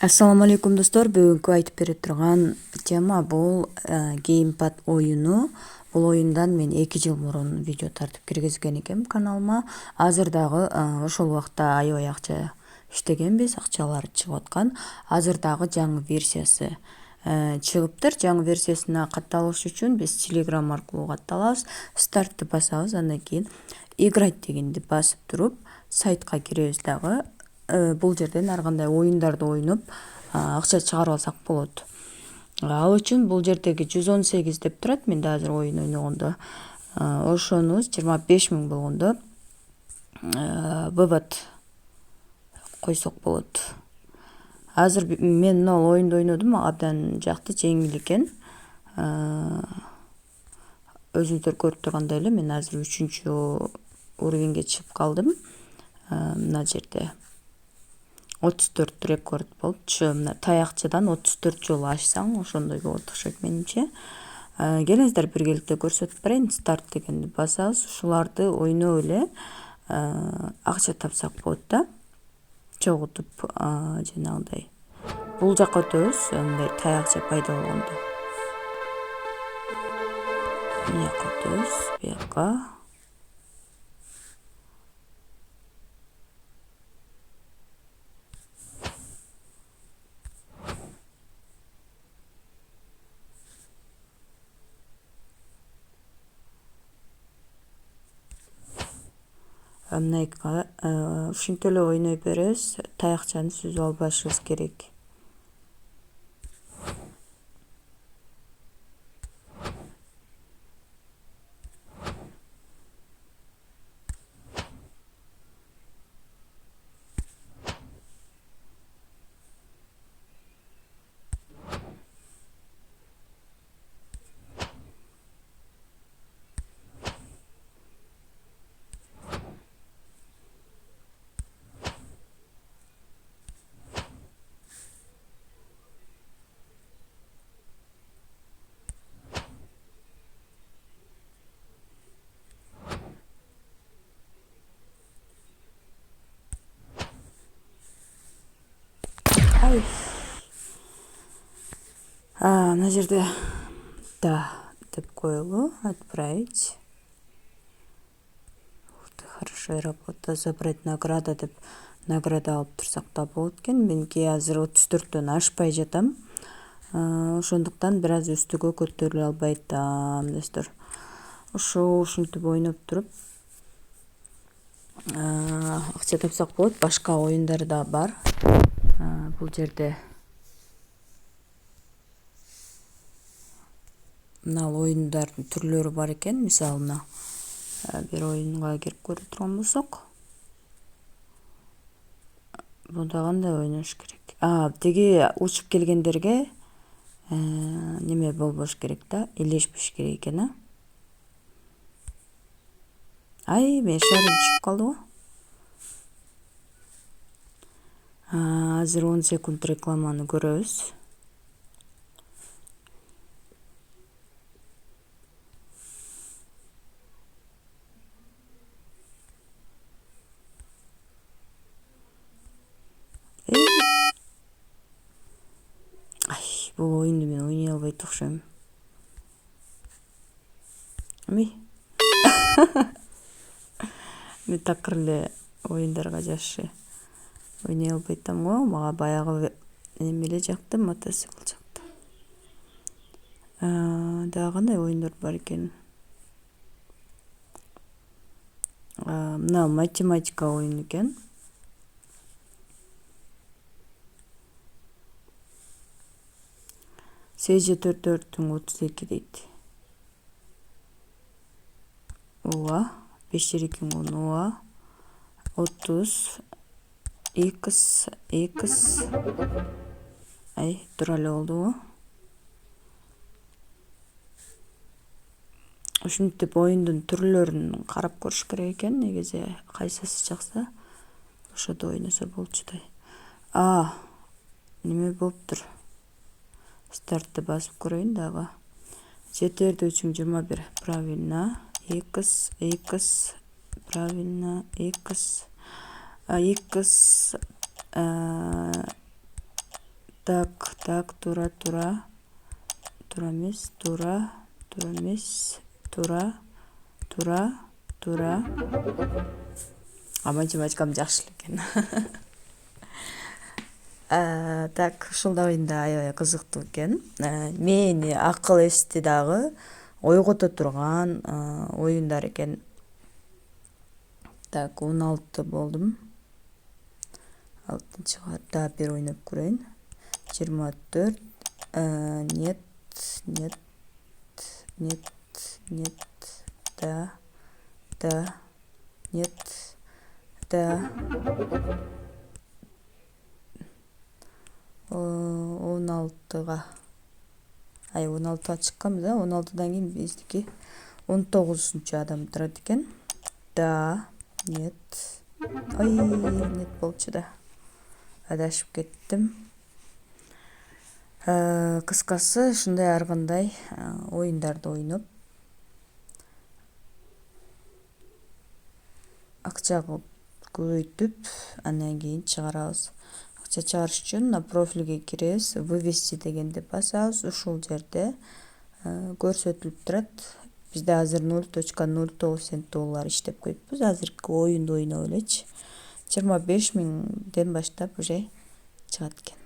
Assalamu alaikum достор. Бүгүнкү айтып бере турган тема бул геймпад оюну. Бул оюндан мен 2 жыл мурун видео тартып киргизген экенмин каналыма. Азыр дагы ошол убакта аябай акча иштегенбиз, акчалар чыгып аткан. Азыр дагы жаңы версиясы чыгыптыр. Жаңы версиясына катталыш үчүн биз Telegram аркылуу катталабыз. Стартты басабыз, андан кийин играть дегенди басып туруп сайтка киребиз дагы. Бул жерден ар кандай оюндарды ойноп акча чыгарып алсак болот. Ал үчүн бул жердеги 118 деп турат. Менде азыр оюн ойногондо ошону 25 000 болгондо вывод койсок болот. Азыр мен мына оюнду ойнодум, абдан жакты, жеңил экен. Өзүңүздөр көрүп тургандай эле мен азыр 3 уровеньге чыгып калдым. Мына жерде 34 рекорд болчу. Мына таякчадан 34 жолу ашсаң ошондой болот окшойт менимче. Келиңиздер биргеликте көрсөтүп берейин. Старт дегенди басабыз. Ушуларды ойноп эле акча тапсак болот да. Чогултуп жанагындай бул жака өтөбүз. Мындай таякча пайда болгондо. Бияка өтөбүз, бияка. Мынайга ушинтип эле ойной беребиз. Таякчаны сүзүп албашыбыз керек. Мына жерде да деп коелу, отправить. Хорошая работа, забрать награда деп награда алып турсак да болот экен. Меники азыр 34төн ашпай жатам. Ошондуктан бир аз үстүгө көтөрүлө албай атам, достор. Ушинтип ойноп туруп акча тапсак болот. Башка оюндар да бар. Бул жерде мына оюндардын түрлөрү бар экен. Мисалы мына бир оюнга кирип көрө турган болсок, бунда кандай ойнош керек? Тиги учуп келгендерге неме болбош керек да, илешпеш керек экен, мен шарым түшүп калды го. Азыр 10 секунд рекламаны көрөбүз. Бул оюнду мен ойной албайт окшойм. Мен такыр эле оюндарга жакшы ойной албай атам го. Мага баягы эме эле жакты, мотоцикл жакты. Дагы кандай оюндар бар экен? Мына математика оюну экен. C4-4-тің 32 дейт. Ооба, 5-2 ооба. 30 X тура эле болдубу? Ушинтип оюндун түрлөрүн карап көрүш керек экен. Негизи кайсысы жакса ошодо ойносо болчудай. Неме болуптур. Стартты басып көрөйүн дагы. Жетерди 3-21. Правильно. X правильно. X так, тура эмес, тура эмес, тура. Математикам жакшы экен. Так, ушул да оюнда аябай кызыктуу экен. Мени акыл эсти дагы ойгото турган оюндар экен. Так, 16 болдум. 6-чыга да бир ойноп көрөйүн. 24. Нет. Да. Нет. Да. 16-га. 16-га чыкканбыз, 16-дан кийин биздики 19-чу адам турат экен. Да. Нет. Ой, нет болчу да. Адашып кеттим. Кыскасы ушундай ар кандай оюндарды ойноп акча көбөйтүп, андан кийин чыгарабыз. Акча чыгарыш үчүн профилге киребиз, вывести дегенди басабыз. Ушул жерде көрсөтүлүп турат. Бизде азыр 0.09 цент доллар иштеп коюппуз. Азыркы оюнду ойноп элечи. 25 миңден баштап уже чыгат экен.